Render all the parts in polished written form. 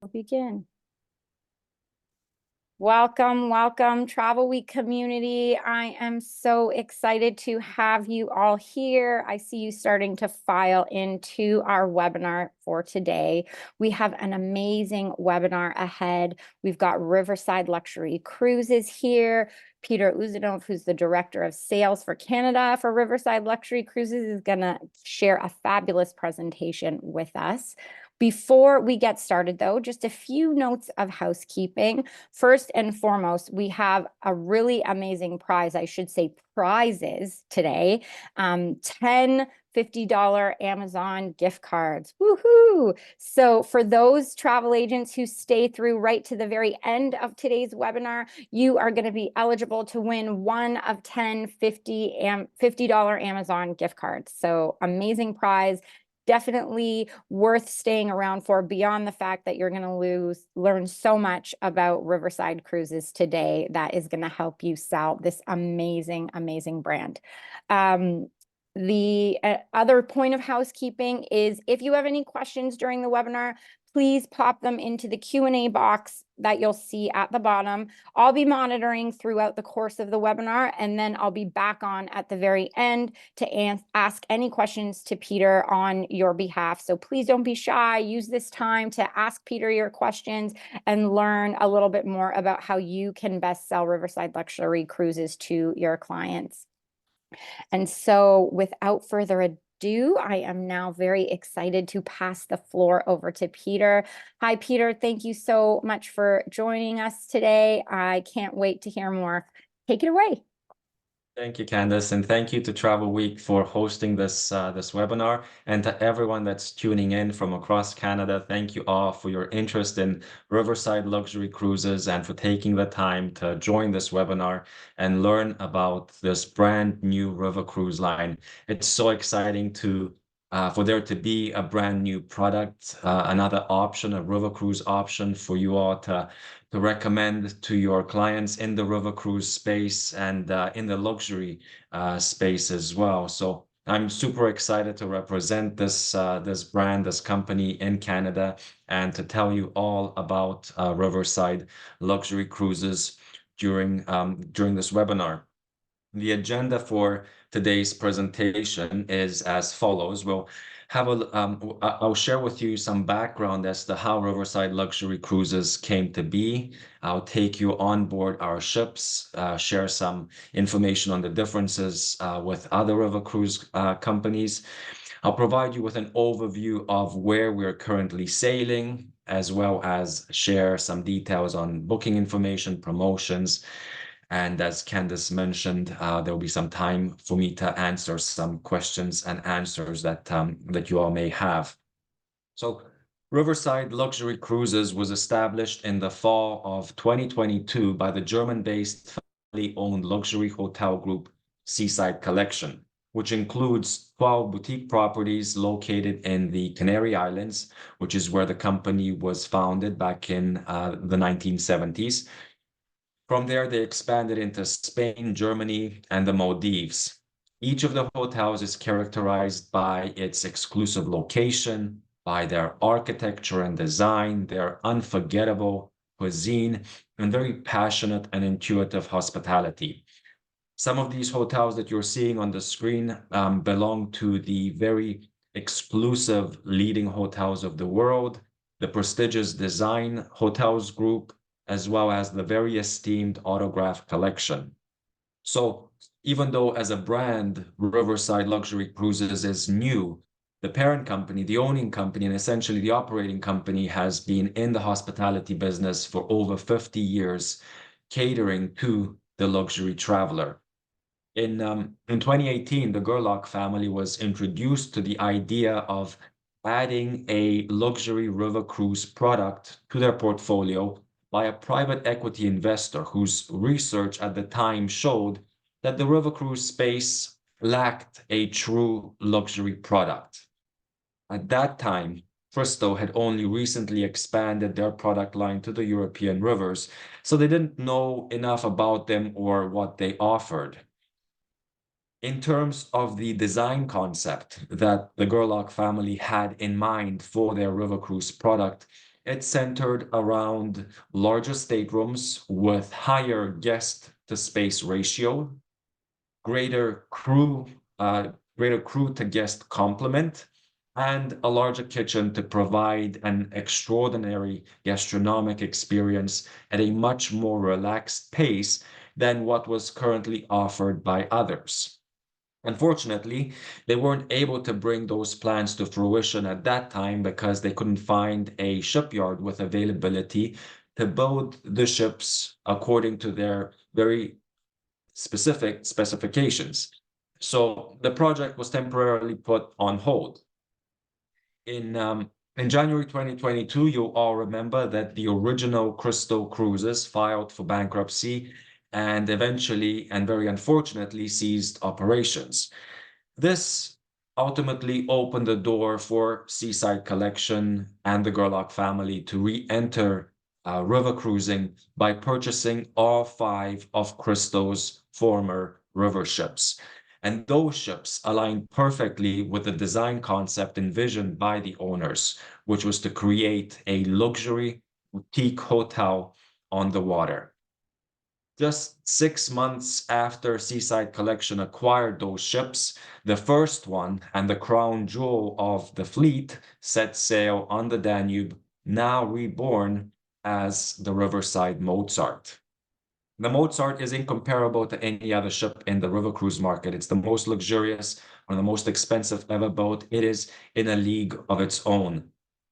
We'll begin. Welcome, welcome, Travelweek community. I am so excited to have you all here. I see you starting to file into our webinar for today. We have an amazing webinar ahead. We've got Riverside Luxury Cruises here. Peter Uzanov, who's the Director of Sales for Canada for Riverside Luxury Cruises, is going to share a fabulous presentation with us. Before we get started, though, just a few notes of housekeeping. First and foremost, we have a really amazing prize, I should say prizes today. 10 $50 Amazon gift cards. Woohoo! So for those travel agents who stay through right to the very end of today's webinar, you are going to be eligible to win one of 10 $50 Amazon gift cards. So amazing prize. Definitely worth staying around for, beyond the fact that you're going to learn so much about Riverside Cruises today that is going to help you sell this amazing, amazing brand. The other point of housekeeping is if you have any questions during the webinar, please pop them into the Q&A box that you'll see at the bottom. I'll be monitoring throughout the course of the webinar, and then I'll be back on at the very end to ask any questions to Peter on your behalf. So please don't be shy. Use this time to ask Peter your questions and learn a little bit more about how you can best sell Riverside Luxury Cruises to your clients. And so without further ado, I am now very excited to pass the floor over to Peter. Hi, Peter. Thank you so much for joining us today. I can't wait to hear more. Take it away. Thank you, Candace, and thank you to Travelweek for hosting this webinar, and to everyone that's tuning in from across Canada. Thank you all for your interest in Riverside Luxury Cruises and for taking the time to join this webinar and learn about this brand new river cruise line. It's so exciting for there to be a brand new product, another option, a river cruise option for you all to recommend to your clients in the river cruise space and in the luxury space as well. So I'm super excited to represent this brand, this company in Canada, and to tell you all about Riverside Luxury Cruises during this webinar. The agenda for today's presentation is as follows. I'll share with you some background as to how Riverside Luxury Cruises came to be. I'll take you on board our ships, share some information on the differences with other river cruise companies. I'll provide you with an overview of where we're currently sailing, as well as share some details on booking information, promotions. And as Candace mentioned, there'll be some time for me to answer some questions and answers that you all may have. So Riverside Luxury Cruises was established in the fall of 2022 by the German-based family-owned luxury hotel group Seaside Collection, which includes 12 boutique properties located in the Canary Islands, which is where the company was founded back in the 1970s. From there, they expanded into Spain, Germany, and the Maldives. Each of the hotels is characterized by its exclusive location, by their architecture and design, their unforgettable cuisine, and very passionate and intuitive hospitality. Some of these hotels that you're seeing on the screen belong to the very exclusive leading hotels of the world, the prestigious Design Hotels Group, as well as the very esteemed Autograph Collection. So even though as a brand, Riverside Luxury Cruises is new, the parent company, the owning company, and essentially the operating company has been in the hospitality business for over 50 years, catering to the luxury traveler. In 2018, the Gerlach family was introduced to the idea of adding a luxury river cruise product to their portfolio by a private equity investor whose research at the time showed that the river cruise space lacked a true luxury product. At that time, Bristow had only recently expanded their product line to the European rivers, so they didn't know enough about them or what they offered. In terms of the design concept that the Gerlach family had in mind for their river cruise product, It centered around larger staterooms with higher guest to space ratio, greater crew, greater crew to guest complement, and a larger kitchen to provide an extraordinary gastronomic experience at a much more relaxed pace than what was currently offered by others. Unfortunately, they weren't able to bring those plans to fruition at that time because they couldn't find a shipyard with availability to build the ships according to their very specific specifications. So the project was temporarily put on hold. In January 2022, you'll all remember that the original Crystal Cruises filed for bankruptcy and eventually, and very unfortunately, ceased operations. This ultimately opened the door for Seaside Collection and the Gerlach family to re-enter river cruising by purchasing all 5 of Crystal's former river ships. And those ships aligned perfectly with the design concept envisioned by the owners, which was to create a luxury boutique hotel on the water. Just 6 months after Seaside Collection acquired those ships, the first one and the crown jewel of the fleet set sail on the Danube, now reborn as the Riverside Mozart. The Mozart is incomparable to any other ship in the river cruise market. It's the most luxurious, one of the most expensive ever built. It is in a league of its own.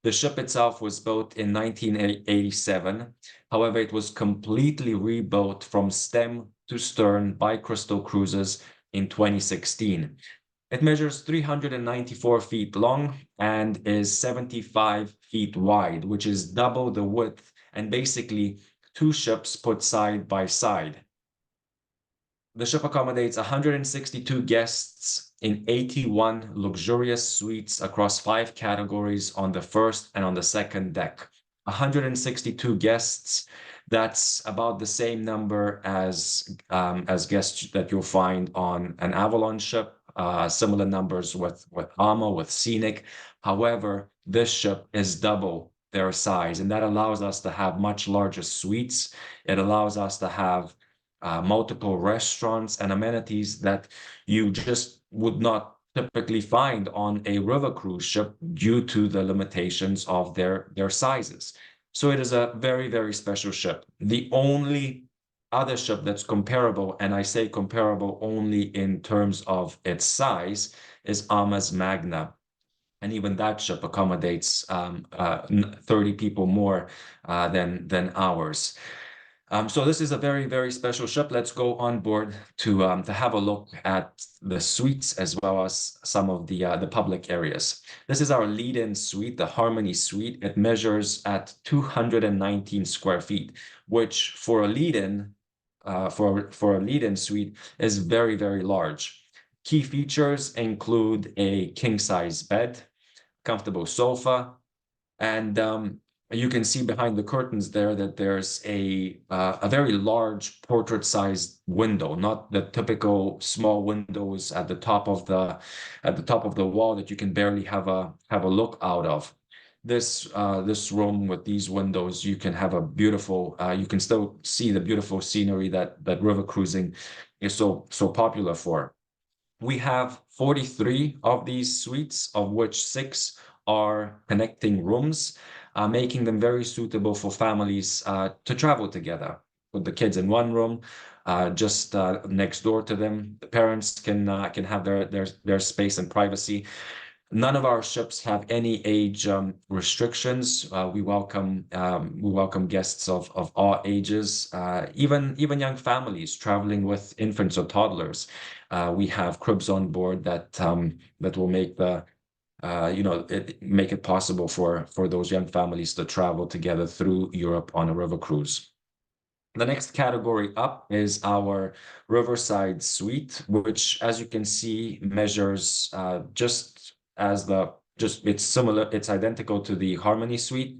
The ship itself was built in 1987. However, it was completely rebuilt from stem to stern by Crystal Cruises in 2016. It measures 394 feet long and is 75 feet wide, which is double the width and basically 2 ships put side by side. The ship accommodates 162 guests in 81 luxurious suites across 5 categories on the first and on the second deck. 162 guests, that's about the same number as guests that you'll find on an Avalon ship, similar numbers with Ama, with Scenic. However, this ship is double their size, and that allows us to have much larger suites. It allows us to have multiple restaurants and amenities that you just would not typically find on a river cruise ship due to the limitations of their sizes. So it is a very, very special ship. The only other ship that's comparable, and I say comparable only in terms of its size, is Ama's Magna. And even that ship accommodates 30 people more than ours. So this is a very, very special ship. Let's go on board to have a look at the suites as well as some of the public areas. This is our lead-in suite, the Harmony Suite. It measures at 219 square feet, which for a lead-in suite is very, very large. Key features include a king-size bed, comfortable sofa, and you can see behind the curtains there that there's a very large portrait-sized window, not the typical small windows at the top of the wall that you can barely have a look out of. This room with these windows, you can have a beautiful, you can still see the beautiful scenery that river cruising is so popular for. We have 43 of these suites, of which 6 are connecting rooms, making them very suitable for families to travel together. With the kids in one room, just next door to them, the parents can have their space and privacy. None of our ships have any age restrictions. We welcome guests of all ages, even young families traveling with infants or toddlers. We have cribs on board that will make make it possible for those young families to travel together through Europe on a river cruise. The next category up is our Riverside Suite, which, as you can see, measures it's identical to the Harmony Suite.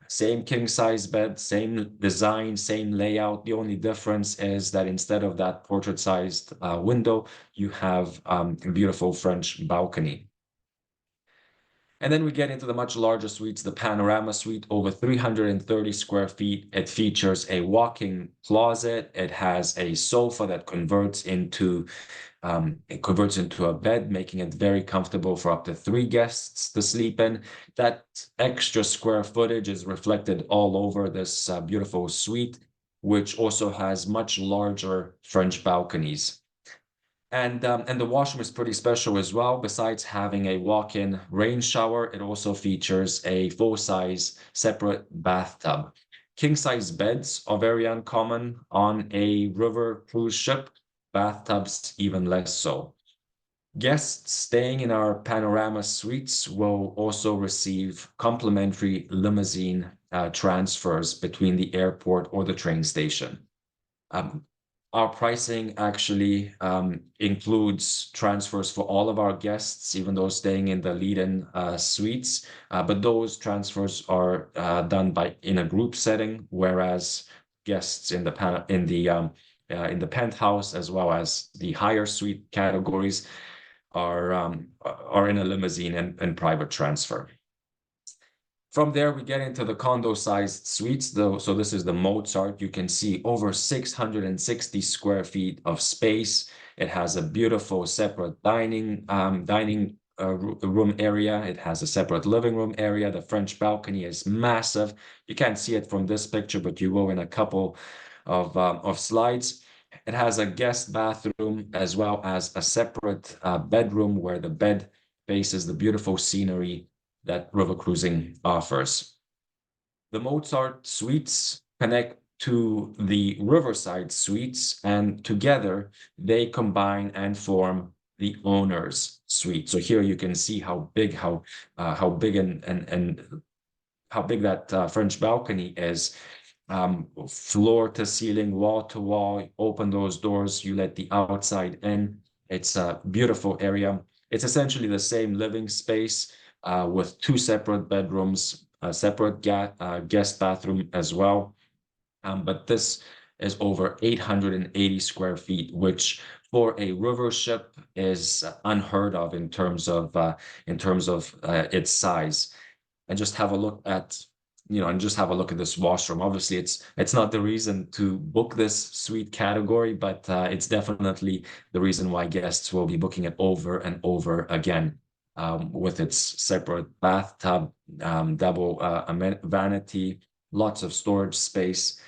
Same king size bed, same design, same layout. The only difference is that instead of that portrait-sized window, you have a beautiful French balcony. And then we get into the much larger suites, the panorama suite, over 330 square feet. It features a walk-in closet. It has a sofa that converts into a bed, making it very comfortable for up to 3 guests to sleep in. That extra square footage is reflected all over this beautiful suite, which also has much larger French balconies. And the washroom is pretty special as well. Besides having a walk-in rain shower, it also features a full-size separate bathtub. King-size beds are very uncommon on a river cruise ship, bathtubs even less so. Guests staying in our panorama suites will also receive complimentary limousine transfers between the airport or the train station. Um, our pricing actually includes transfers for all of our guests, even those staying in the lead-in suites. But those transfers are done in a group setting, whereas guests in the penthouse as well as the higher suite categories are in a limousine and private transfer. From there, we get into the condo-sized suites, though. So this is the Mozart. You can see over 660 square feet of space. It has a beautiful separate dining room area. It has a separate living room area. The French balcony is massive. You can't see it from this picture, but you will in a couple of slides. It has a guest bathroom as well as a separate bedroom where the bed faces the beautiful scenery that river cruising offers. The Mozart suites connect to the Riverside suites, and together they combine and form the owner's suite. So here you can see how big and how big that French balcony is. Floor to ceiling, wall to wall. Open those doors, you let the outside in. It's a beautiful area. It's essentially the same living space with 2 separate bedrooms, a separate guest bathroom as well. But this is over 880 square feet, which for a river ship is unheard of in terms of its size. And just have a look at this washroom. Obviously, it's not the reason to book this suite category, but it's definitely the reason why guests will be booking it over and over again. With its separate bathtub, double vanity, lots of storage space.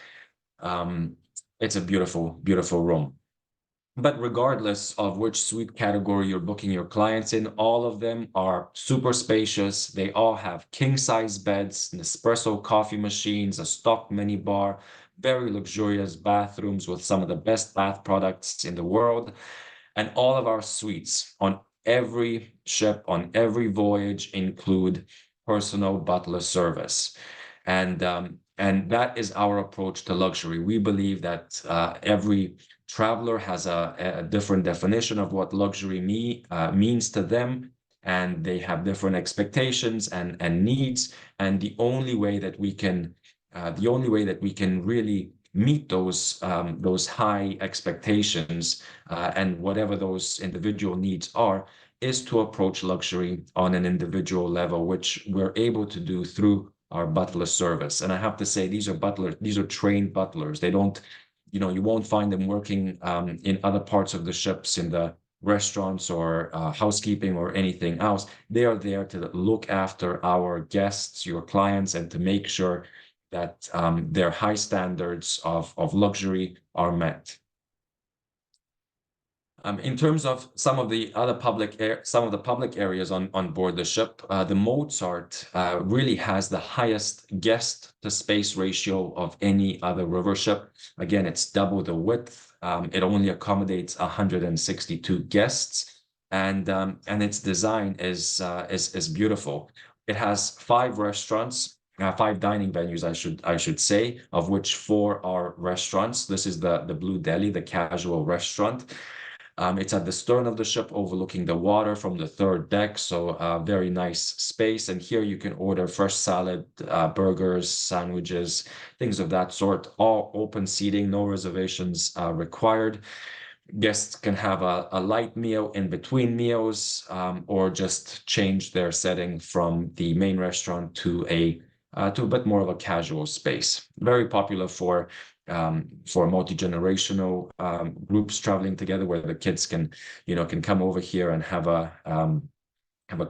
It's a beautiful, beautiful room. But regardless of which suite category you're booking your clients in, all of them are super spacious. They all have king-size beds, Nespresso coffee machines, a stock mini bar, very luxurious bathrooms with some of the best bath products in the world. And all of our suites on every ship, on every voyage, include personal butler service. And that is our approach to luxury. We believe that every traveler has a different definition of what luxury means to them, and they have different expectations and needs. And the only way that we can really meet those high expectations and whatever those individual needs are is to approach luxury on an individual level, which we're able to do through our butler service. And I have to say, these are trained butlers. They don't, you won't find them working in other parts of the ships, in the restaurants or housekeeping or anything else. They are there to look after our guests, your clients, and to make sure that their high standards of luxury are met. In terms of some of the public areas on board the ship, the Mozart really has the highest guest to space ratio of any other river ship. Again, it's double the width. It only accommodates 162 guests, and its design is beautiful. It has 5 restaurants. 5 dining venues, I should say, of which 4 are restaurants. This is the Blue Deli, the casual restaurant. It's at the stern of the ship, overlooking the water from the 3rd deck, so a very nice space. And here you can order fresh salad, burgers, sandwiches, things of that sort. All open seating, no reservations required. Guests can have a light meal in between meals, or just change their setting from the main restaurant to a bit more of a casual space. Very popular for multi-generational groups traveling together, where the kids can come over here and have a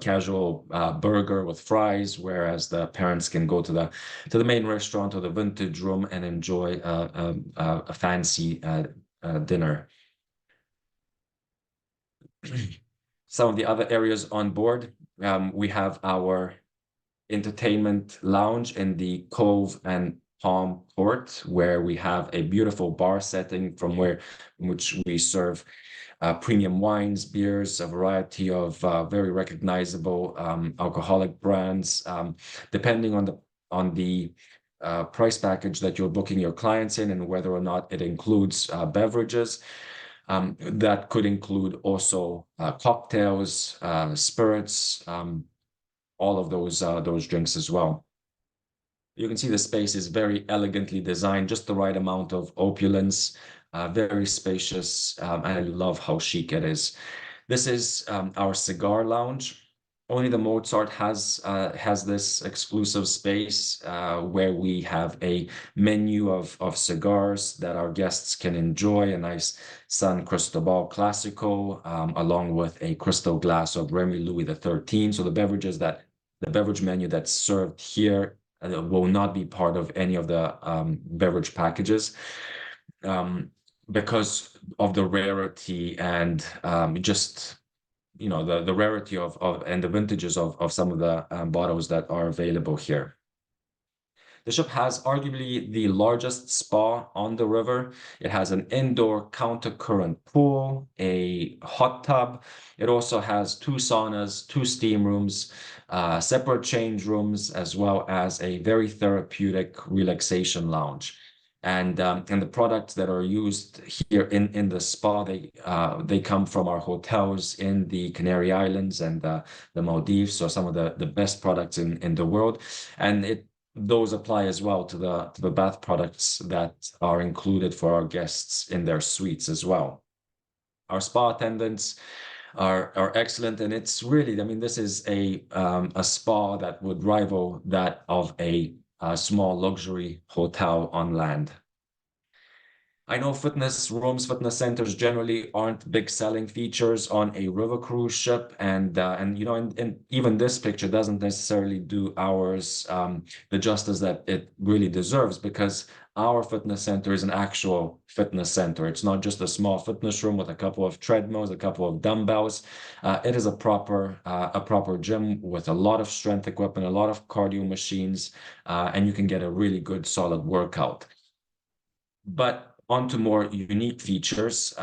casual burger with fries, whereas the parents can go to the main restaurant or the vintage room and enjoy a fancy dinner. Some of the other areas on board, we have our entertainment lounge in the Cove and Palm Court, where we have a beautiful bar setting in which we serve premium wines, beers, a variety of very recognizable alcoholic brands. Depending on the price package that you're booking your clients in, and whether or not it includes beverages. That could include also cocktails, spirits, all of those drinks as well. You can see the space is very elegantly designed, just the right amount of opulence, very spacious, and I love how chic it is. This is our cigar lounge. Only the Mozart has this exclusive space where we have a menu of cigars that our guests can enjoy. A nice San Cristobal Classico, along with a crystal glass of Remy Louis XIII. So the beverage menu that's served here will not be part of any of the beverage packages. Because of the rarity and just the rarity of and the vintages of some of the bottles that are available here. The ship has arguably the largest spa on the river. It has an indoor counter-current pool, a hot tub. It also has 2 saunas, 2 steam rooms, separate change rooms, as well as a very therapeutic relaxation lounge. And the products that are used here in the spa, they come from our hotels in the Canary Islands and the Maldives, so some of the best products in the world. And those apply as well to the bath products that are included for our guests in their suites as well. Our spa attendants are excellent, and it's really, I mean, this is a spa that would rival that of a small luxury hotel on land. I know fitness rooms, fitness centers generally aren't big selling features on a river cruise ship, and even this picture doesn't necessarily do ours the justice that it really deserves, because our fitness center is an actual fitness center. It's not just a small fitness room with a couple of treadmills, a couple of dumbbells. It is a proper gym with a lot of strength equipment, a lot of cardio machines, and you can get a really good solid workout. But on to more unique features.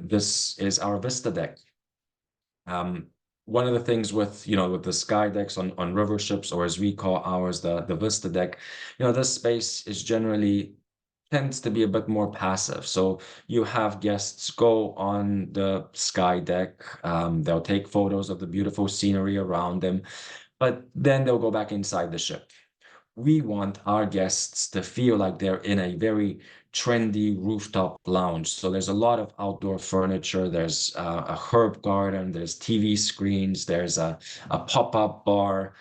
This is our Vista deck. One of the things with the sky decks on river ships, or as we call ours, the Vista deck, this space is generally tends to be a bit more passive. So you have guests go on the sky deck, they'll take photos of the beautiful scenery around them, but then they'll go back inside the ship. We want our guests to feel like they're in a very trendy rooftop lounge. So there's a lot of outdoor furniture. There's a herb garden, there's TV screens, there's a pop-up bar,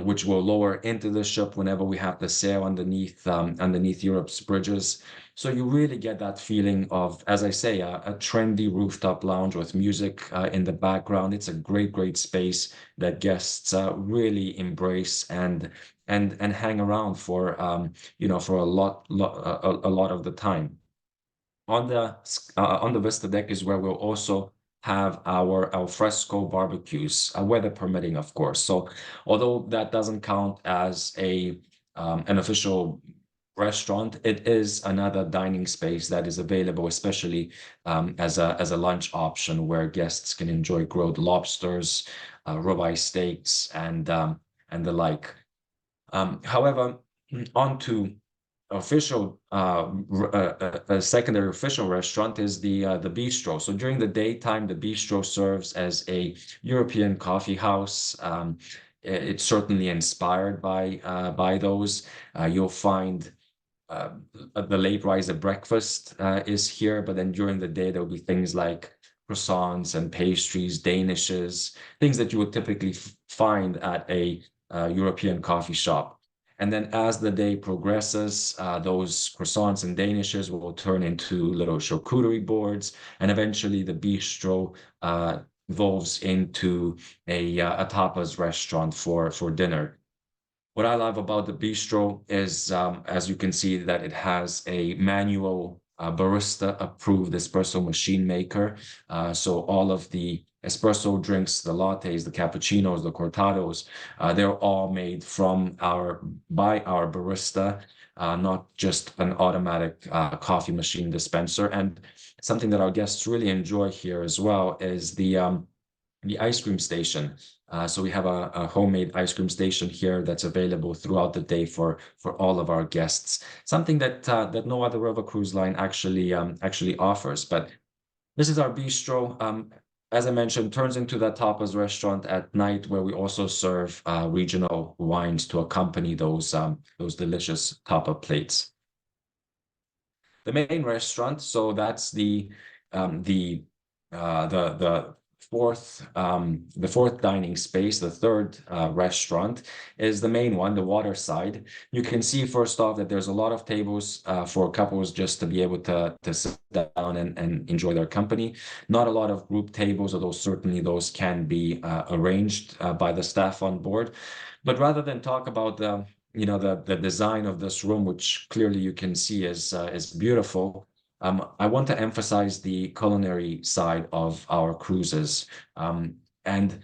which will lower into the ship whenever we have to sail underneath Europe's bridges. So you really get that feeling of, as I say, a trendy rooftop lounge with music in the background. It's a great space that guests really embrace and hang around for for a lot of the time. On the Vista deck is where we'll also have our alfresco barbecues, weather permitting, of course. So although that doesn't count as an official restaurant, it is another dining space that is available, especially as a lunch option, where guests can enjoy grilled lobsters, ribeye steaks, and the like. However, on to official a secondary official restaurant is the bistro. So during the daytime, the bistro serves as a European coffee house. It's certainly inspired by those. You'll find uh, the late riser breakfast is here, but then during the day there'll be things like croissants and pastries, danishes, things that you would typically find at a European coffee shop. And then as the day progresses, those croissants and danishes will turn into little charcuterie boards, and eventually the bistro evolves into a tapas restaurant for dinner. What I love about the bistro is, as you can see, that it has a manual barista approved espresso machine maker. So all of the espresso drinks, the lattes, the cappuccinos, the cortados, they're all made by our barista, not just an automatic coffee machine dispenser. And something that our guests really enjoy here as well is the ice cream station. So we have a homemade ice cream station here that's available throughout the day for all of our guests. Something that no other river cruise line actually offers. But this is our bistro. As I mentioned, turns into that tapas restaurant at night, where we also serve regional wines to accompany those delicious tapa plates. The main restaurant, so that's the fourth dining space. The third restaurant is the main one, the water side. You can see first off that there's a lot of tables for couples just to be able to sit down and enjoy their company. Not a lot of group tables, although certainly those can be arranged by the staff on board. But rather than talk about the design of this room, which clearly you can see is beautiful, I want to emphasize the culinary side of our cruises. And,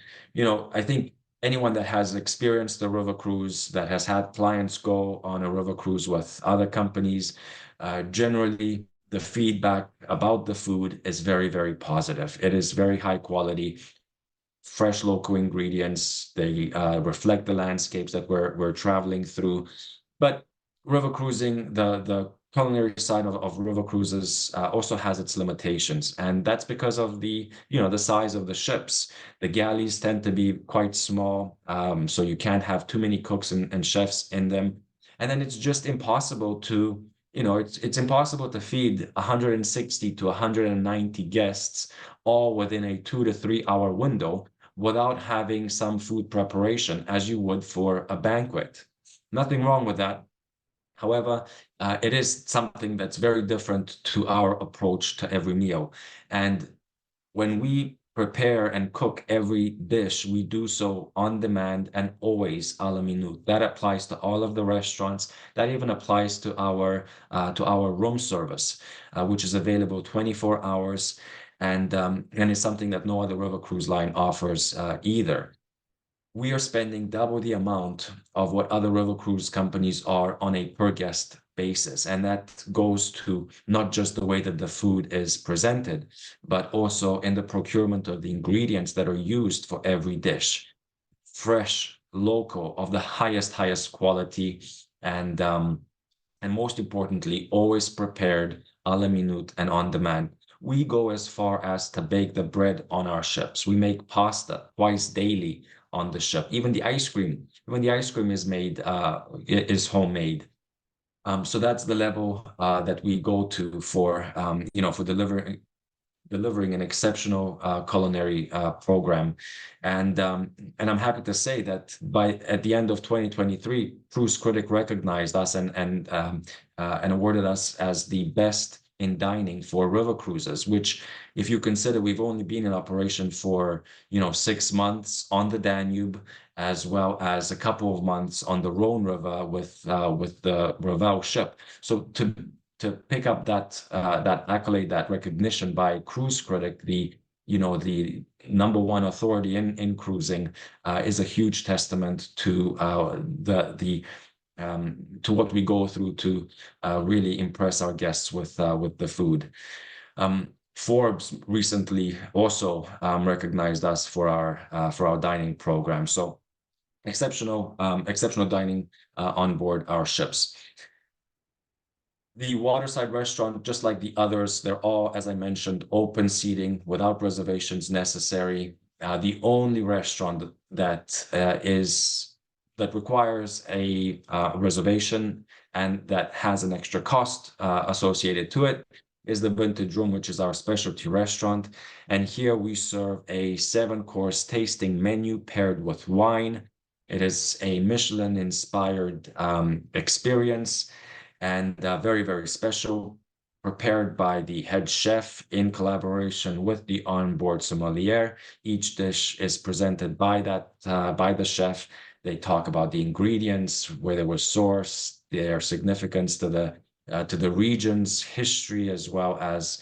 I think anyone that has experienced a river cruise, that has had clients go on a river cruise with other companies, generally the feedback about the food is very, very positive. It is very high quality, fresh local ingredients. They reflect the landscapes that we're traveling through. But river cruising, the culinary side of river cruises also has its limitations, and that's because of the size of the ships. The galleys tend to be quite small, so you can't have too many cooks and chefs in them, and then it's just impossible to it's impossible to feed 160 to 190 guests all within a 2 to 3 hour window without having some food preparation as you would for a banquet. Nothing wrong with that. However, it is something that's very different to our approach to every meal. And when we prepare and cook every dish, we do so on demand and always a la minute. That applies to all of the restaurants. That even applies to our room service, which is available 24 hours, and is something that no other river cruise line offers either. We are spending double the amount of what other river cruise companies are on a per guest basis. And that goes to not just the way that the food is presented, but also in the procurement of the ingredients that are used for every dish. Fresh, local, of the highest quality, and most importantly, always prepared a la minute and on demand. We go as far as to bake the bread on our ships. We make pasta twice daily on the ship. Even the ice cream, when the ice cream is made, is homemade. So that's the level that we go to for delivering an exceptional culinary program. And I'm happy to say that at the end of 2023, Cruise Critic recognized us and awarded us as the best in dining for river cruises, which, if you consider we've only been in operation for 6 months on the Danube, as well as a couple of months on the Rhone River with the Ravel ship. So to pick up that accolade, that recognition by Cruise Critic, the number one authority in cruising, is a huge testament to to what we go through to really impress our guests with the food. Forbes recently also recognized us for our dining program. So exceptional dining on board our ships. The waterside restaurant, just like the others, they're all, as I mentioned, open seating without reservations necessary. The only restaurant that requires a reservation and that has an extra cost associated to it, is the Vintage Room, which is our specialty restaurant. And here we serve a 7-course tasting menu paired with wine. It is a Michelin-inspired experience, and very, very special, prepared by the head chef in collaboration with the onboard sommelier. Each dish is presented by the chef. They talk about the ingredients, where they were sourced, their significance to the region's history, as well as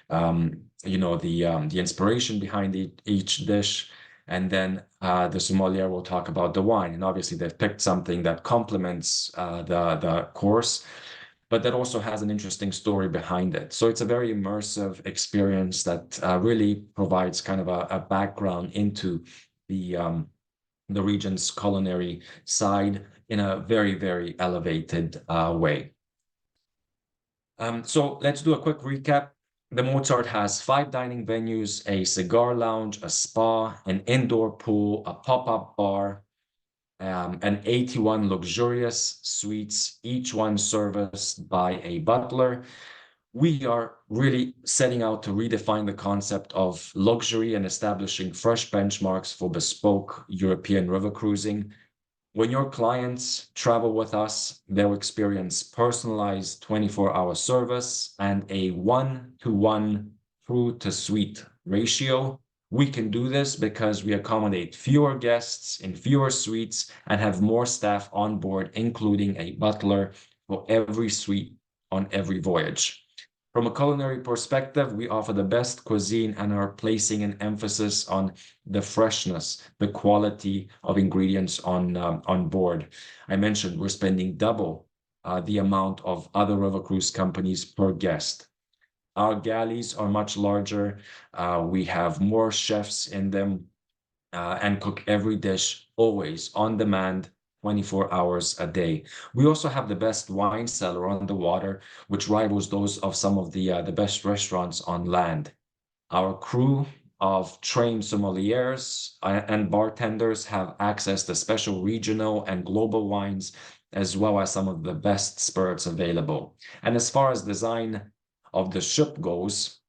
the inspiration behind each dish. And then the sommelier will talk about the wine, and obviously they've picked something that complements the course, but that also has an interesting story behind it. So it's a very immersive experience that really provides kind of a background into the region's culinary side in a very, very elevated way. So let's do a quick recap. The Mozart has 5 dining venues, a cigar lounge, a spa, an indoor pool, a pop-up bar, and 81 luxurious suites, each one serviced by a butler. We are really setting out to redefine the concept of luxury and establishing fresh benchmarks for bespoke European river cruising. When your clients travel with us, they'll experience personalized 24-hour service and a 1-to-1 crew to suite ratio. We can do this because we accommodate fewer guests in fewer suites and have more staff on board, including a butler for every suite on every voyage. From a culinary perspective, we offer the best cuisine and are placing an emphasis on the freshness, the quality of ingredients on board. I mentioned we're spending double the amount of other river cruise companies per guest. Our galleys are much larger. We have more chefs in them and cook every dish always on demand, 24 hours a day. We also have the best wine cellar on the water, which rivals those of some of the best restaurants on land. Our crew of trained sommeliers and bartenders have access to special regional and global wines, as well as some of the best spirits available. And as far as design of the ship goes,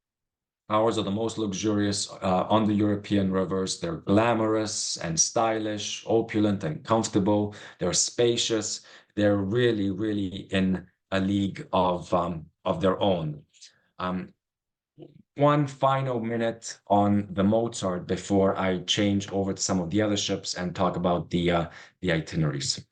ours are the most luxurious on the European rivers. They're glamorous and stylish, opulent and comfortable. They're spacious. They're really, really in a league of their own. One final minute on the Mozart before I change over to some of the other ships and talk about the itineraries.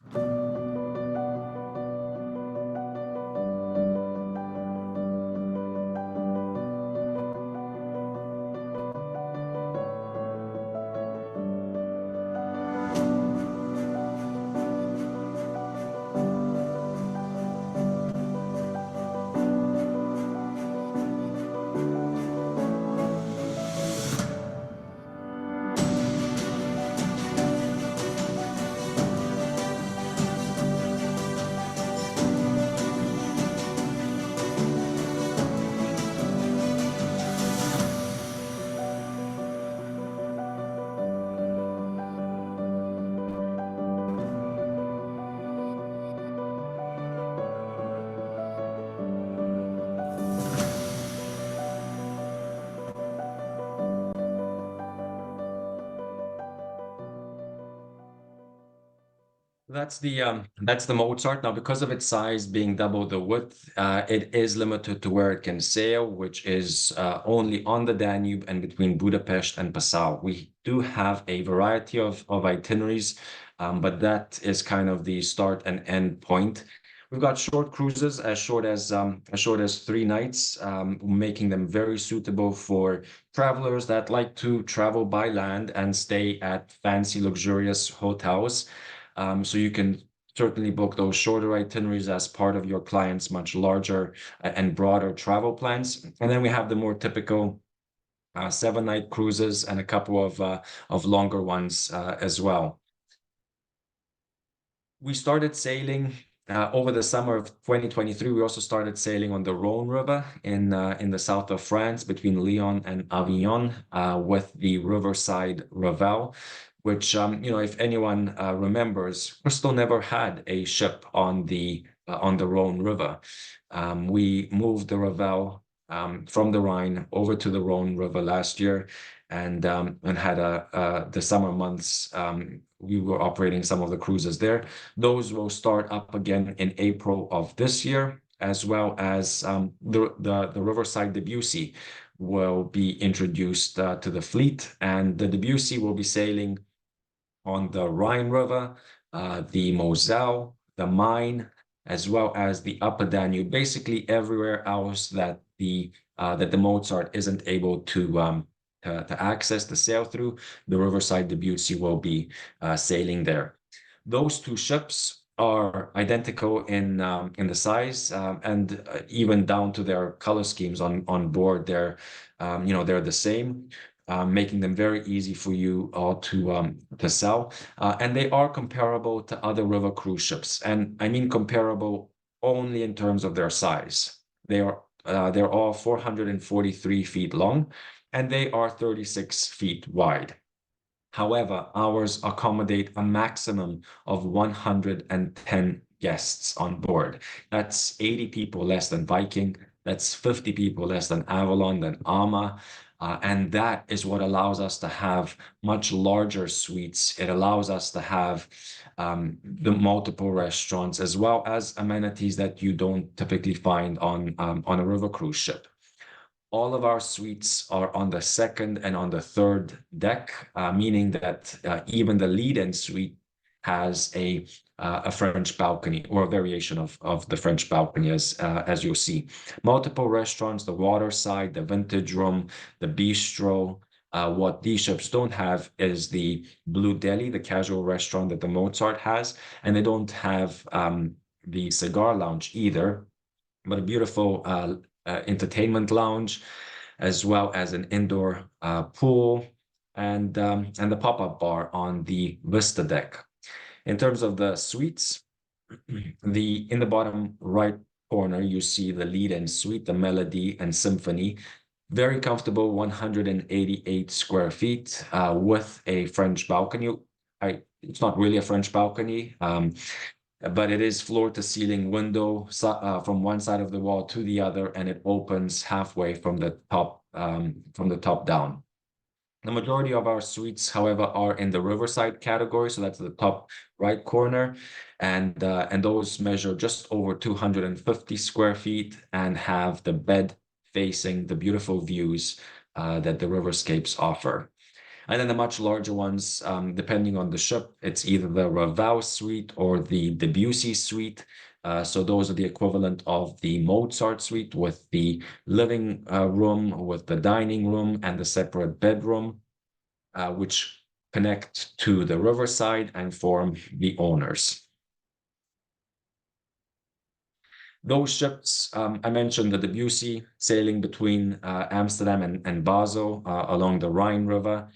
That's the Mozart. Now, because of its size being double the width, it is limited to where it can sail, which is only on the Danube and between Budapest and Passau. We do have a variety of itineraries, but that is kind of the start and end point. We've got short cruises as short as 3 nights, making them very suitable for travelers that like to travel by land and stay at fancy, luxurious hotels. So you can certainly book those shorter itineraries as part of your client's much larger and broader travel plans. And then we have the more typical 7-night cruises and a couple of longer ones as well. We started sailing over the summer of 2023. We also started sailing on the Rhone River in the south of France between Lyon and Avignon with the Riverside Ravel, which, if anyone remembers, Bristol never had a ship on the on the Rhone River. We moved the Ravel from the Rhine over to the Rhone River last year, and had the summer months. We were operating some of the cruises there. Those will start up again in April of this year, as well as the Riverside Debussy will be introduced to the fleet, and the Debussy will be sailing on the Rhine River, the Moselle, the Main, as well as the Upper Danube, basically everywhere else that the Mozart isn't able to access, to sail through. The Riverside Debussy will be sailing there. Those two ships are identical in the size, and even down to their color schemes on board. They're the same, making them very easy for you all to sell. And they are comparable to other river cruise ships, and I mean comparable only in terms of their size. They're all 443 feet long, and they are 36 feet wide. However, ours accommodate a maximum of 110 guests on board. That's 80 people less than Viking. That's 50 people less than Avalon, than Ama. And that is what allows us to have much larger suites. It allows us to have the multiple restaurants, as well as amenities that you don't typically find on a river cruise ship. All of our suites are on the second and on the third deck, meaning that even the lead-in suite has a French balcony, or a variation of the French balcony, as you'll see. Multiple restaurants, the waterside, the vintage room, the bistro. What these ships don't have is the Blue Deli, the casual restaurant that the Mozart has, and they don't have the cigar lounge either, but a beautiful entertainment lounge, as well as an indoor pool, and the pop-up bar on the Vista deck. In terms of the suites, in the bottom right corner, you see the lead-in suite, the Melody and Symphony. Very comfortable, 188 square feet, with a French balcony. It's not really a French balcony, but it is floor to ceiling window from one side of the wall to the other, and it opens halfway from the top down. The majority of our suites, however, are in the Riverside category, so that's the top right corner, and those measure just over 250 square feet and have the bed facing the beautiful views that the riverscapes offer. And then the much larger ones, depending on the ship, it's either the Ravel suite or the Debussy suite. So those are the equivalent of the Mozart suite, with the living room, with the dining room, and the separate bedroom, which connect to the riverside and form the owners. Those ships, I mentioned the Debussy sailing between Amsterdam and Basel along the Rhine River.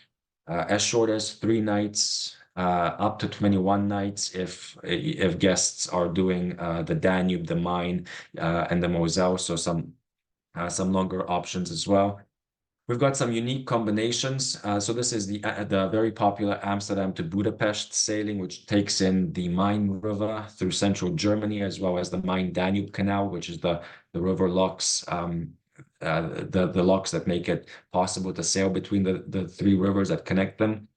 As short as 3 nights, up to 21 nights if guests are doing the Danube, the Main, and the Moselle, so some longer options as well. We've got some unique combinations. So this is the very popular Amsterdam to Budapest sailing, which takes in the Main River through central Germany, as well as the Main-Danube Canal, which is the river locks, the locks that make it possible to sail between the 3 rivers that connect them.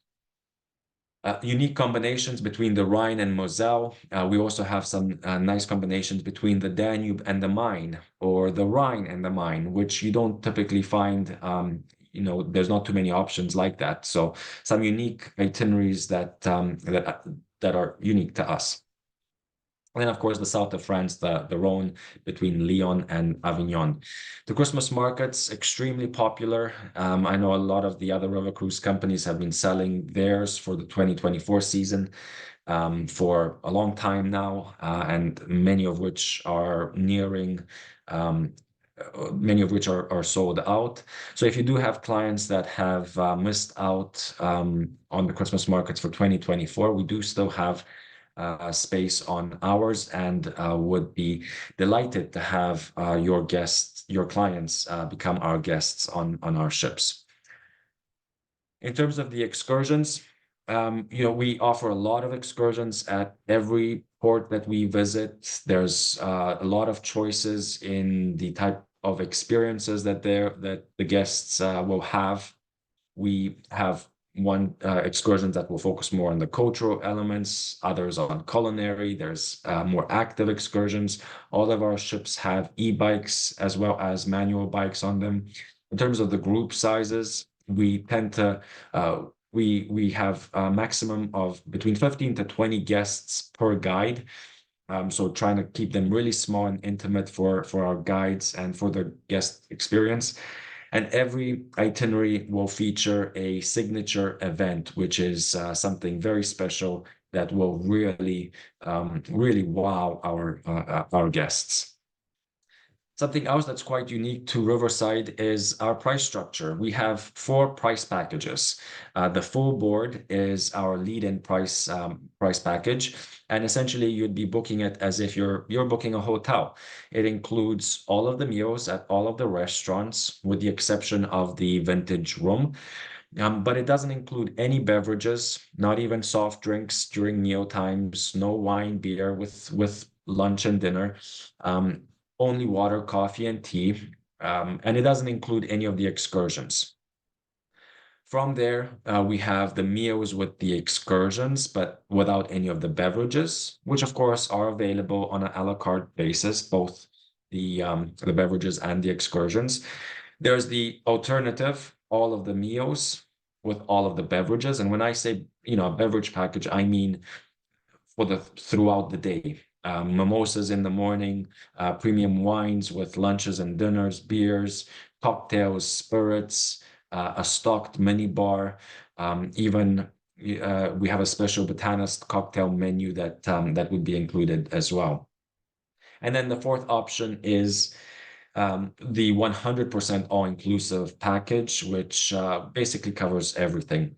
Unique combinations between the Rhine and Moselle. We also have some nice combinations between the Danube and the Main, or the Rhine and the Main, which you don't typically find. There's not too many options like that. So some unique itineraries that are unique to us. And then, of course, the south of France, the Rhone between Lyon and Avignon. The Christmas markets, extremely popular. I know a lot of the other river cruise companies have been selling theirs for the 2024 season for a long time now, and many of which are nearing, many of which are sold out. So if you do have clients that have missed out on the Christmas markets for 2024, we do still have space on ours, and would be delighted to have your clients become our guests on our ships. In terms of the excursions, we offer a lot of excursions at every port that we visit. There's a lot of choices in the type of experiences that the guests will have. We have one excursions that will focus more on the cultural elements, others on culinary. There's more active excursions. All of our ships have e-bikes as well as manual bikes on them. In terms of the group sizes, we tend to we have a maximum of between 15 to 20 guests per guide. So trying to keep them really small and intimate for our guides and for the guest experience. And every itinerary will feature a signature event, which is something very special that will really wow our guests. Something else that's quite unique to Riverside is our price structure. We have 4 price packages. The full board is our lead-in price package, and essentially you'd be booking it as if you're booking a hotel. It includes all of the meals at all of the restaurants, with the exception of the vintage room. But it doesn't include any beverages, not even soft drinks during meal times, no wine, beer with lunch and dinner. Only water, coffee, and tea, and it doesn't include any of the excursions. From there, we have the meals with the excursions, but without any of the beverages, which of course are available on an a la carte basis, both the beverages and the excursions. There's the alternative, all of the meals with all of the beverages. And when I say, a beverage package, I mean throughout the day. Mimosas in the morning, premium wines with lunches and dinners, beers, cocktails, spirits, a stocked mini bar. Even we have a special botanist cocktail menu that would be included as well. And then the fourth option is the 100% all-inclusive package, which basically covers everything.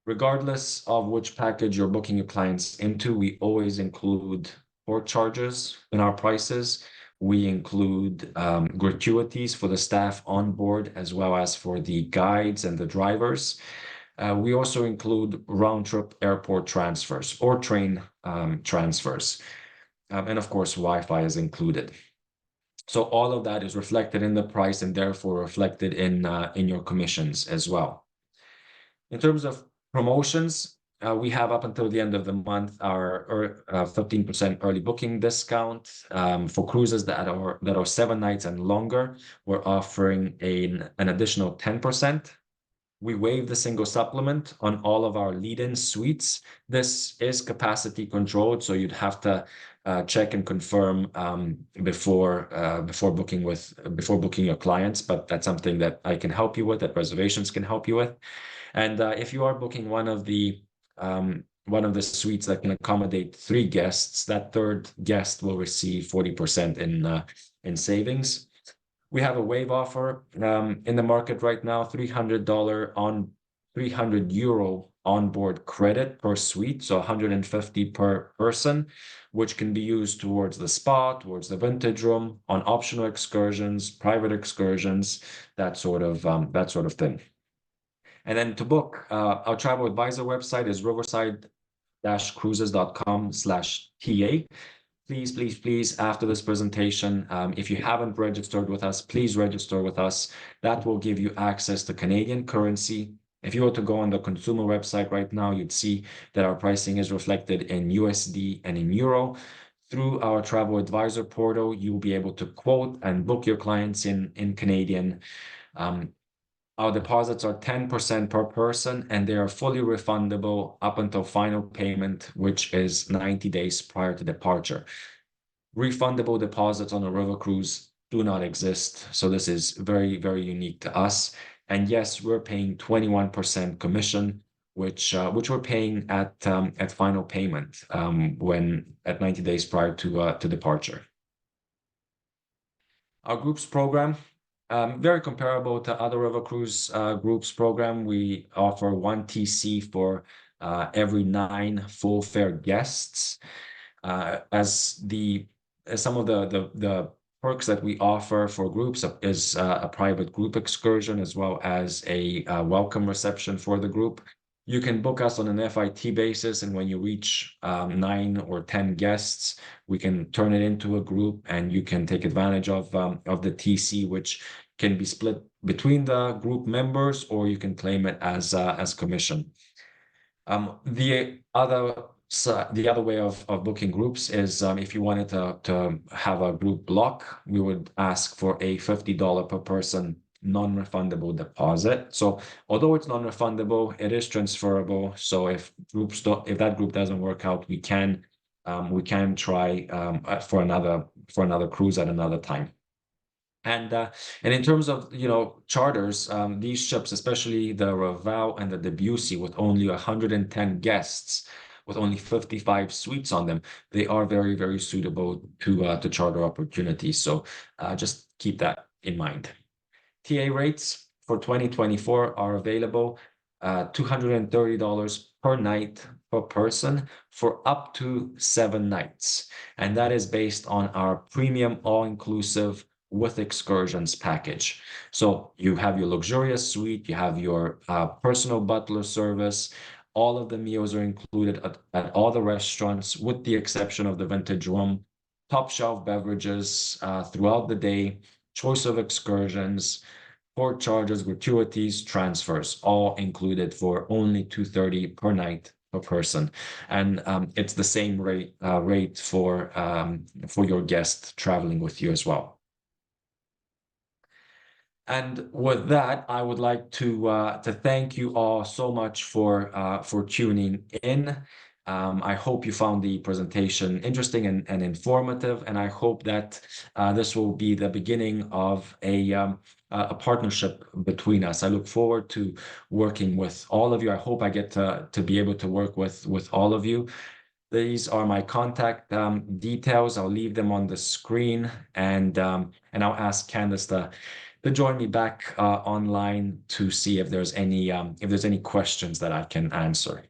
Regardless of which package you're booking your clients into, we always include port charges in our prices. We include gratuities for the staff on board, as well as for the guides and the drivers. We also include round-trip airport transfers or train transfers. And of course, Wi-Fi is included. So all of that is reflected in the price and therefore reflected in your commissions as well. In terms of promotions, we have up until the end of the month our 15% early booking discount. For cruises that are 7 nights and longer, we're offering an additional 10%. We waive the single supplement on all of our lead-in suites. This is capacity controlled, so you'd have to check and confirm before booking your clients. But that's something that I can help you with, that reservations can help you with. And if you are booking one of the suites that can accommodate 3 guests, that third guest will receive 40% in savings. We have a wave offer in the market right now, €300 onboard credit per suite, so 150 per person, which can be used towards the spa, towards the vintage room, on optional excursions, private excursions, that sort of thing. And then to book, our travel advisor website is riverside-cruises.com/TA. Please, after this presentation, if you haven't registered with us, please register with us. That will give you access to Canadian currency. If you were to go on the consumer website right now, you'd see that our pricing is reflected in USD and in Euro. Through our travel advisor portal, you'll be able to quote and book your clients in Canadian. Our deposits are 10% per person, and they are fully refundable up until final payment, which is 90 days prior to departure. Refundable deposits on a river cruise do not exist, so this is very, very unique to us. And yes, we're paying 21% commission, which we're paying at final payment when at 90 days prior to departure. Our groups program. Very comparable to other river cruise groups program. We offer 1 TC for every 9 full fare guests. As some of the perks that we offer for groups is a private group excursion, as well as a welcome reception for the group. You can book us on an FIT basis, and when you reach 9 or 10 guests, we can turn it into a group, and you can take advantage of the TC, which can be split between the group members, or you can claim it as commission. The other way of booking groups is if you wanted to have a group block, we would ask for a $50 per person non-refundable deposit. So although it's non-refundable, it is transferable. So if that group doesn't work out, we can try for another cruise at another time. And in terms of charters, these ships, especially the Raval and the Debussy, with only 110 guests, with only 55 suites on them, they are very, very suitable to charter opportunities. So just keep that in mind. TA rates for 2024 are available, $230 per night per person for up to 7 nights. And that is based on our premium all-inclusive with excursions package. So you have your luxurious suite, you have your personal butler service. All of the meals are included at all the restaurants, with the exception of the vintage room. Top shelf beverages throughout the day, choice of excursions, port charges, gratuities, transfers, all included for only $230 per night per person. And it's the same rate for your guest traveling with you as well. And with that, I would like to thank you all so much for tuning in. I hope you found the presentation interesting and informative, and I hope that this will be the beginning of a partnership between us. I look forward to working with all of you. I hope I get to be able to work with all of you. These are my contact details. I'll leave them on the screen, and I'll ask Candace to join me back online to see if there's any questions that I can answer.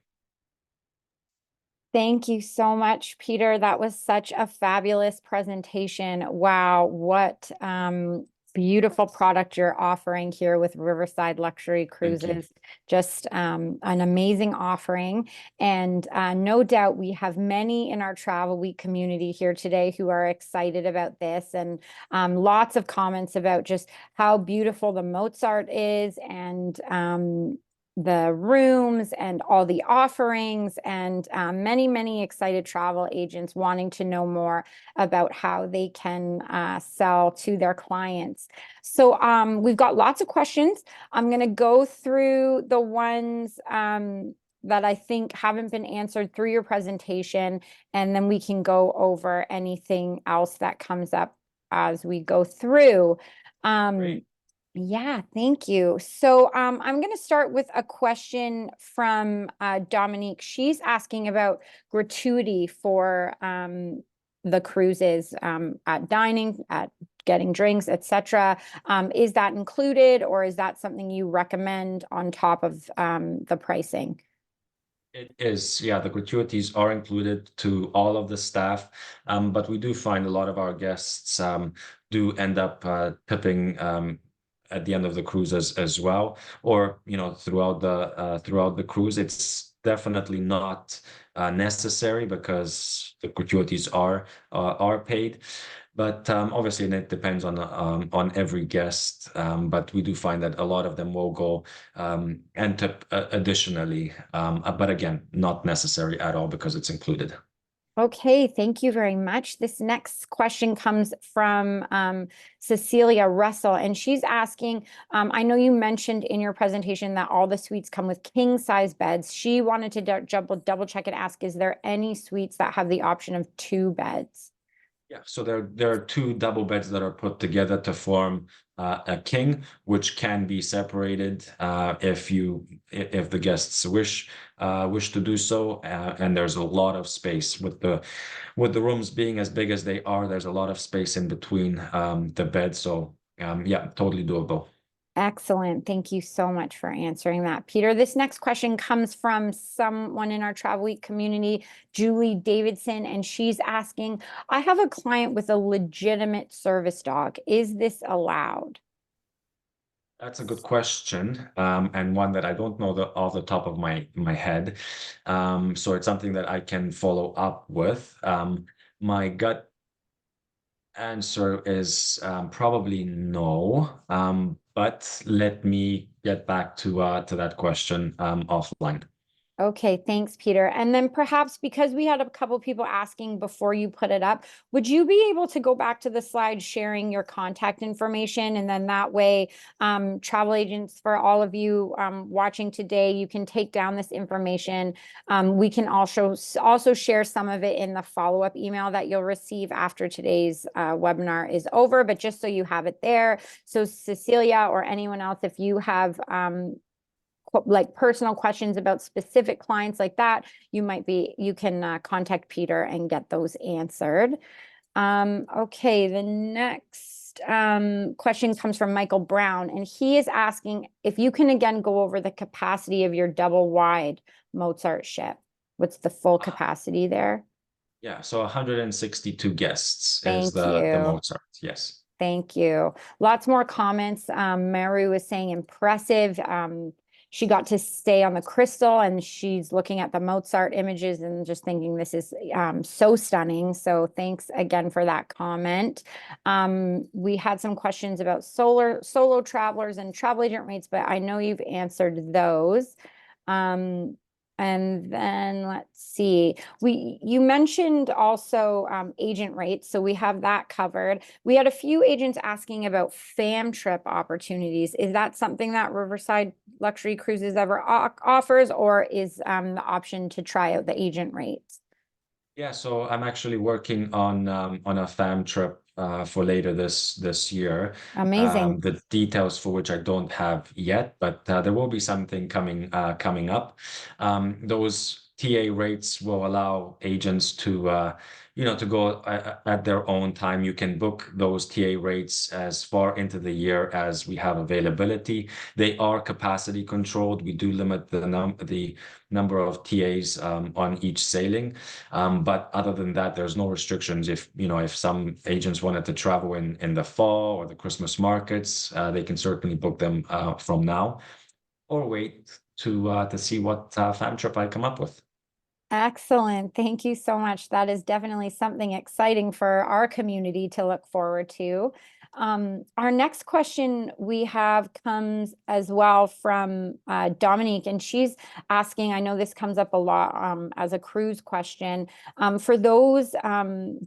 Thank you so much, Peter. That was such a fabulous presentation. Wow, what beautiful product you're offering here with Riverside Luxury Cruises. Just an amazing offering. And no doubt we have many in our Travelweek community here today who are excited about this, and lots of comments about just how beautiful the Mozart is, and the rooms and all the offerings, and many, many excited travel agents wanting to know more about how they can sell to their clients. So we've got lots of questions. I'm going to go through the ones that I think haven't been answered through your presentation, and then we can go over anything else that comes up as we go through. Great. Yeah, thank you. So I'm going to start with a question from Dominique. She's asking about gratuity for the cruises, at dining, at getting drinks, etc. Is that included, or is that something you recommend on top of the pricing? It is, yeah, the gratuities are included to all of the staff, but we do find a lot of our guests do end up tipping at the end of the cruise as well, or throughout the cruise. It's definitely not necessary because the gratuities are paid. But obviously, it depends on every guest. But we do find that a lot of them will go and tip additionally. But again, not necessary at all because it's included. Okay, thank you very much. This next question comes from Cecilia Russell, and she's asking, I know you mentioned in your presentation that all the suites come with king size beds. She wanted to double check and ask, is there any suites that have the option of 2 beds? Yeah, so there are 2 double beds that are put together to form a king, which can be separated if the guests wish to do so. And there's a lot of space with the rooms being as big as they are. There's a lot of space in between the beds. So yeah, totally doable. Excellent. Thank you so much for answering that, Peter. This next question comes from someone in our Travelweek community, Julie Davidson, and she's asking, I have a client with a legitimate service dog. Is this allowed? That's a good question, and one that I don't know off the top of my head. So it's something that I can follow up with. My gut answer is probably no, but let me get back to that question offline. Okay, thanks, Peter. And then perhaps because we had a couple people asking before you put it up, would you be able to go back to the slide sharing your contact information? And then that way, travel agents, for all of you watching today, you can take down this information. We can also share some of it in the follow-up email that you'll receive after today's webinar is over, but just so you have it there. So Cecilia or anyone else, if you have like personal questions about specific clients like that, you can contact Peter and get those answered. Okay, the next question comes from Michael Brown, and he is asking if you can again go over the capacity of your double wide Mozart ship. What's the full capacity there? Yeah, so 162 guests is Thank the you. Mozart. Yes. Thank you. Lots more comments. Mary was saying impressive. She got to stay on the crystal and she's looking at the Mozart images and just thinking this is so stunning. So thanks again for that comment. We had some questions about solo travelers and travel agent rates, but I know you've answered those. And then let's see, you mentioned also agent rates, so we have that covered. We had a few agents asking about fam trip opportunities. Is that something that Riverside Luxury Cruises ever offers, or is the option to try out the agent rates? Yeah, so I'm actually working on a fam trip for later this year. Amazing. The details for which I don't have yet, but there will be something coming up. Those TA rates will allow agents to to go at their own time. You can book those TA rates as far into the year as we have availability. They are capacity controlled. We do limit the number of TAs on each sailing. But other than that, there's no restrictions. If some agents wanted to travel in the fall or the Christmas markets, they can certainly book them from now or wait to see what fam trip I come up with. Excellent. Thank you so much. That is definitely something exciting for our community to look forward to. Our next question we have comes as well from Dominique, and she's asking, I know this comes up a lot as a cruise question, for those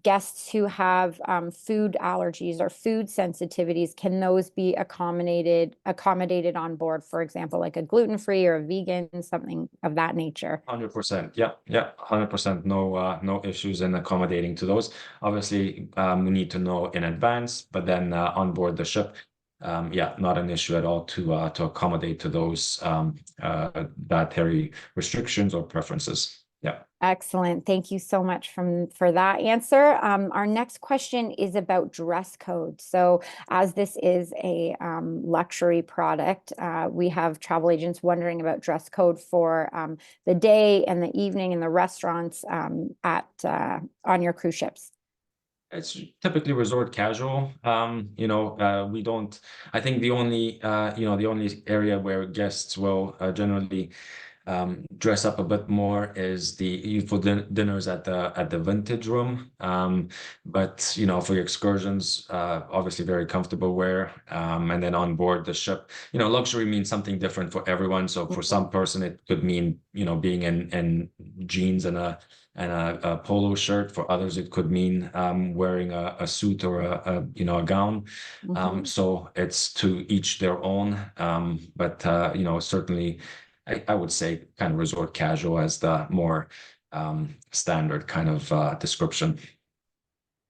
guests who have food allergies or food sensitivities, can those be accommodated on board, for example, like a gluten-free or a vegan, something of that nature? 100%. Yeah, yeah, 100%. No issues in accommodating to those. Obviously, we need to know in advance, but then on board the ship, yeah, not an issue at all to accommodate to those dietary restrictions or preferences. Yeah. Excellent. Thank you so much for that answer. Our next question is about dress code. So as this is a luxury product, we have travel agents wondering about dress code for the day and the evening in the restaurants on your cruise ships. It's typically resort casual. We don't. I think the only area where guests will generally dress up a bit more is for dinners at the vintage room. But for your excursions, obviously very comfortable wear. And then on board the ship, luxury means something different for everyone. So for some person, it could mean being in jeans and a polo shirt. For others, it could mean wearing a suit or a gown. So it's to each their own. But certainly I would say kind of resort casual as the more standard kind of description.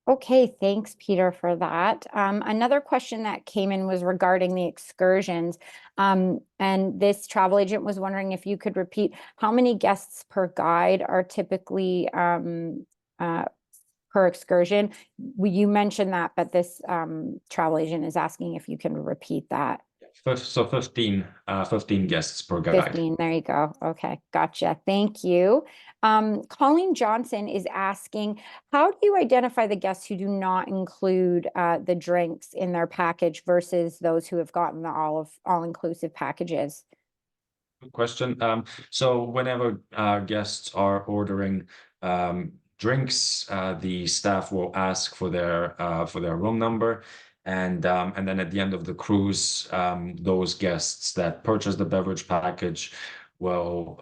Okay, thanks, Peter, for that. Another question that came in was regarding the excursions. And this travel agent was wondering if you could repeat how many guests per guide are typically per excursion. You mentioned that, but this travel agent is asking if you can repeat that. So 15 guests per guide. 15, there you go. Okay, gotcha. Thank you. Colleen Johnson is asking, how do you identify the guests who do not include the drinks in their package versus those who have gotten the all-inclusive packages? Good question. So whenever guests are ordering drinks, the staff will ask for their room number, and then at the end of the cruise, those guests that purchase the beverage package will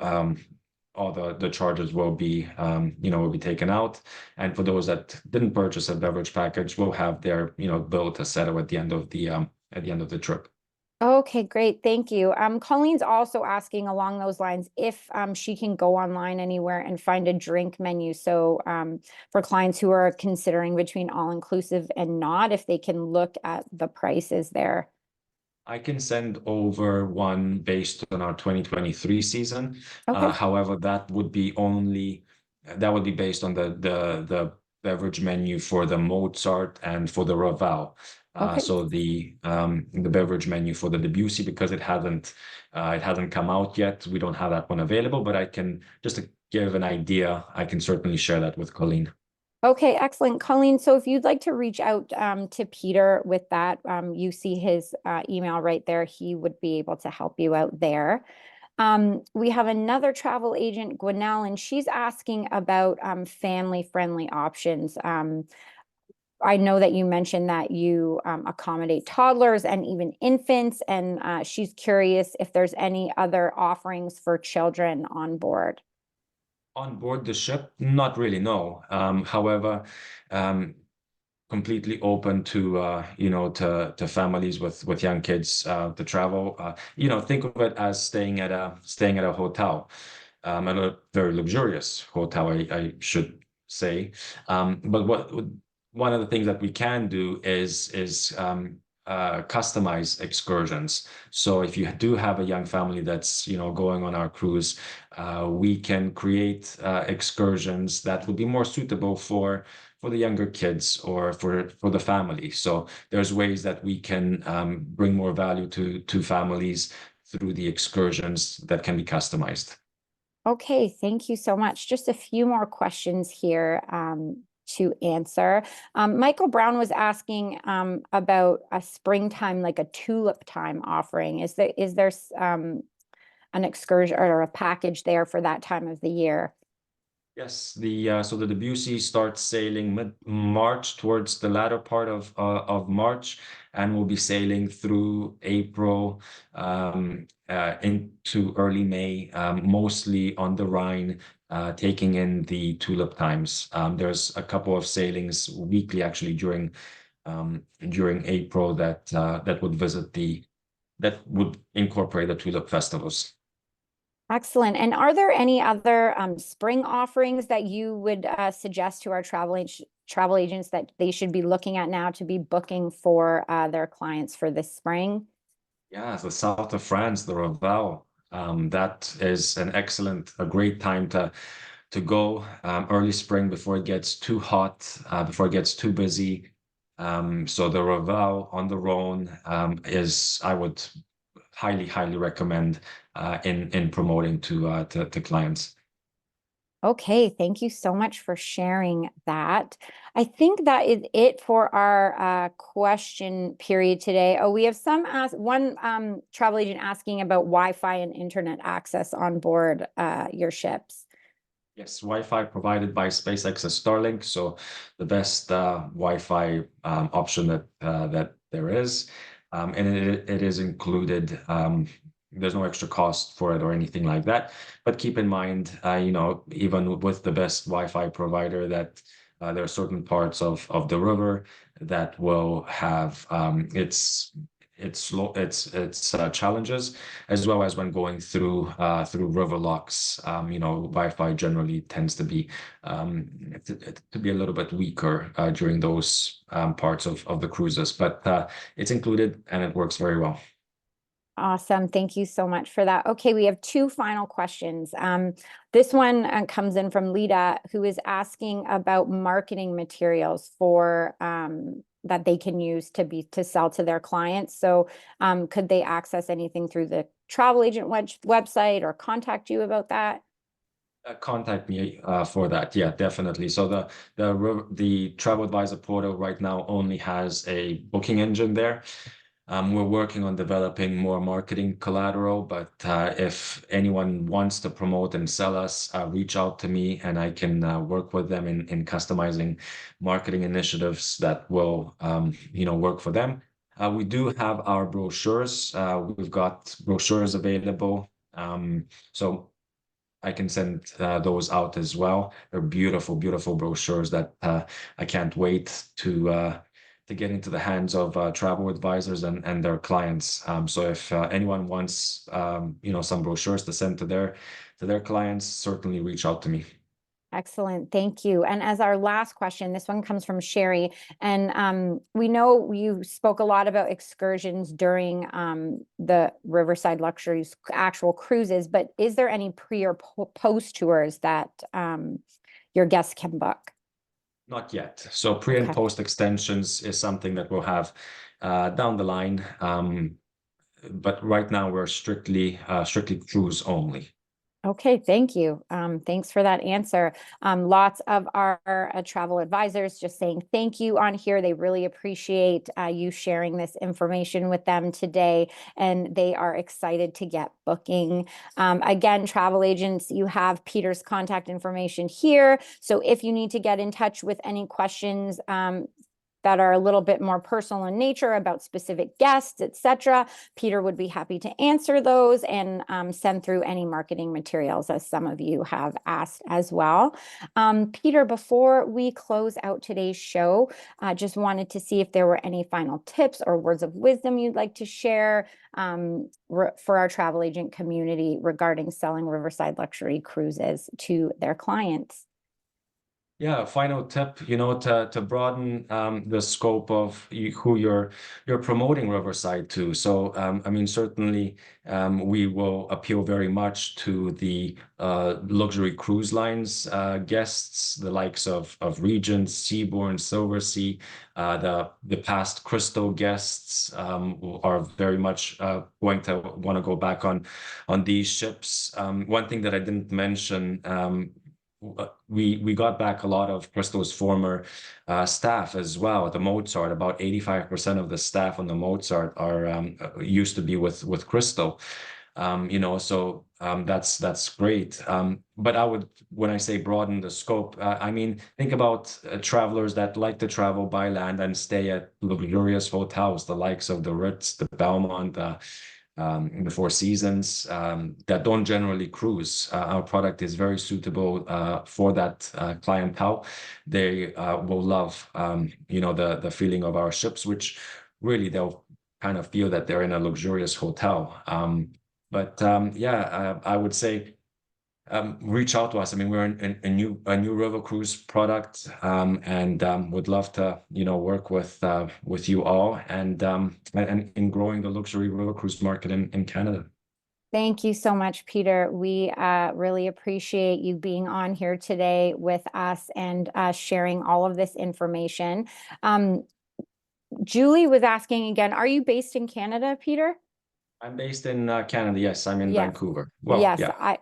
all the charges will be will be taken out, and for those that didn't purchase a beverage package, will have their bill to settle at the end of the trip. Okay, great. Thank you. Colleen's also asking along those lines if she can go online anywhere and find a drink menu. So for clients who are considering between all-inclusive and not, if they can look at the prices there. I can send over one based on our 2023 season. Okay, However, that would be based on the beverage menu for the Mozart and for the Raval. okay. So the beverage menu for the Debussy, because it hasn't come out yet, we don't have that one available. But I can, just to give an idea, I can certainly share that with Colleen. Okay, excellent. Colleen, so if you'd like to reach out to Peter with that, you see his email right there. He would be able to help you out there. We have another travel agent, Gwinnell, and she's asking about family-friendly options. I know that you mentioned that you accommodate toddlers and even infants, and she's curious if there's any other offerings for children on board. On board the ship, not really, no. However, um, completely open to to families with young kids to travel. Think of it as staying at a hotel, at a very luxurious hotel, I should say. But one of the things that we can do is customize excursions. So if you do have a young family that's going on our cruise, we can create excursions that would be more suitable for the younger kids or for the family. So there's ways that we can bring more value to families through the excursions that can be customized. Okay, thank you so much. Just a few more questions here to answer. Michael Brown was asking about a springtime, like a tulip time offering. Is there an excursion or a package there for that time of the year? Yes, the Debussy starts sailing mid-March, towards the latter part of March, and will be sailing through April into early May, mostly on the Rhine, taking in the tulip times. There's a couple of sailings weekly, actually, during April that would incorporate the tulip festivals. Excellent. And are there any other spring offerings that you would suggest to our travel agents that they should be looking at now to be booking for their clients for this spring? Yeah, the south of France, the Raval. That is a great time to go early spring before it gets too hot, before it gets too busy. So the Raval on the Rhone I would highly recommend in promoting to clients. Okay, thank you so much for sharing that. I think that is it for our question period today. Oh, we have one travel agent asking about Wi-Fi and internet access on board your ships. Yes, Wi-Fi provided by SpaceX's Starlink, so the best Wi-Fi option that there is, and it is included. There's no extra cost for it or anything like that. But keep in mind, even with the best Wi-Fi provider, that there are certain parts of the river that will have its challenges, as well as when going through river locks. Wi-Fi generally tends to be a little bit weaker during those parts of the cruises, but it's included and it works very well. Awesome. Thank you so much for that. Okay, we have two final questions. This one comes in from Lita, who is asking about marketing materials for that they can use to sell to their clients. So could they access anything through the travel agent website or contact you about that? Contact me for that. Yeah, definitely. So the Travel Advisor portal right now only has a booking engine there. We're working on developing more marketing collateral, but if anyone wants to promote and sell us, reach out to me and I can work with them in customizing marketing initiatives that will, work for them. We do have our brochures. We've got brochures available. So I can send those out as well. They're beautiful, beautiful brochures that I can't wait to get into the hands of travel advisors and their clients. So if anyone wants, some brochures to send to their clients, certainly reach out to me. Excellent. Thank you. And as our last question, this one comes from Sherry. And we know you spoke a lot about excursions during the Riverside Luxury's actual cruises, but is there any pre or post tours that your guests can book? Not yet. So pre and Okay. post extensions is something that we'll have down the line. But right now we're strictly cruise only. Okay, thank you. Thanks for that answer. Lots of our travel advisors just saying thank you on here. They really appreciate you sharing this information with them today, and they are excited to get booking. Again, travel agents, you have Peter's contact information here. So if you need to get in touch with any questions, that are a little bit more personal in nature about specific guests, etc., Peter would be happy to answer those and send through any marketing materials, as some of you have asked as well. Peter, before we close out today's show, I just wanted to see if there were any final tips or words of wisdom you'd like to share for our travel agent community regarding selling Riverside Luxury Cruises to their clients. Yeah, final tip, to broaden the scope of who you're promoting Riverside to. So, I mean, certainly we will appeal very much to the luxury cruise lines guests, the likes of Regent, Seabourn, Silversea. The past Crystal guests are very much going to want to go back on these ships. One thing that I didn't mention. We got back a lot of Crystal's former staff as well. The Mozart, about 85% of the staff on the Mozart are used to be with Crystal. That's great. But when I say broaden the scope, I mean, think about travelers that like to travel by land and stay at luxurious hotels, the likes of the Ritz, the Belmont, the Four Seasons, that don't generally cruise. Our product is very suitable for that clientele. They will love, the feeling of our ships, which really they'll kind of feel that they're in a luxurious hotel. I would say reach out to us. I mean, we're a new river cruise product, and would love to work with you all and in growing the luxury river cruise market in Canada. Thank you so much, Peter. We really appreciate you being on here today with us and sharing all of this information. Julie was asking again, are you based in Canada, Peter? I'm based in Canada. Yes, I'm in Yes. Vancouver. Well, Yes, yeah.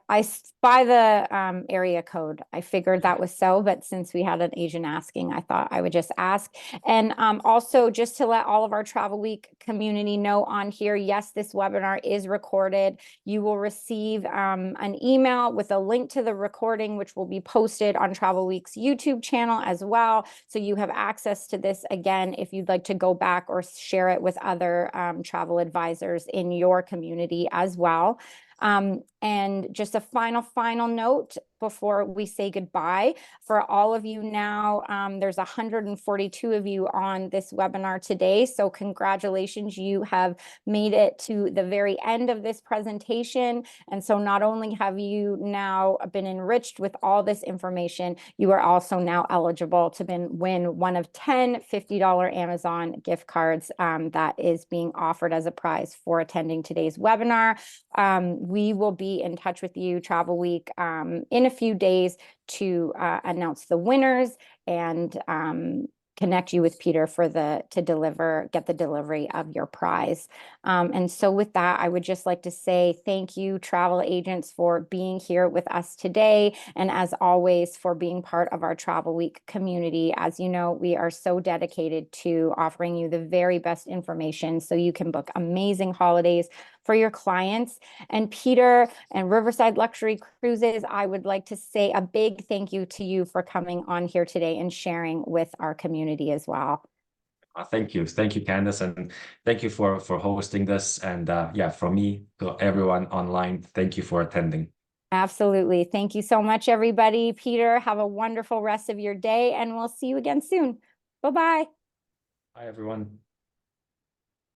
by the area code, I figured that was so, but since we had an Asian asking, I thought I would just ask. And also just to let all of our Travel Week community know on here, yes, this webinar is recorded. You will receive an email with a link to the recording, which will be posted on Travel Week's YouTube channel as well. So you have access to this again if you'd like to go back or share it with other travel advisors in your community as well. And just a final note before we say goodbye for all of you now. There's 142 of you on this webinar today. So congratulations, you have made it to the very end of this presentation. And so not only have you now been enriched with all this information, you are also now eligible to win one of 10 $50 Amazon gift cards that is being offered as a prize for attending today's webinar. We will be in touch with you, Travel Week, in a few days to announce the winners and connect you with Peter for get the delivery of your prize. And so with that, I would just like to say thank you, travel agents, for being here with us today. And as always, for being part of our Travel Week community. As you know, we are so dedicated to offering you the very best information so you can book amazing holidays for your clients. And Peter and Riverside Luxury Cruises, I would like to say a big thank you to you for coming on here today and sharing with our community as well. Thank you. Thank you, Candace. And thank you for hosting this. And yeah, from me to everyone online, thank you for attending. Absolutely. Thank you so much, everybody. Peter, have a wonderful rest of your day, and we'll see you again soon. Bye-bye. Bye, everyone.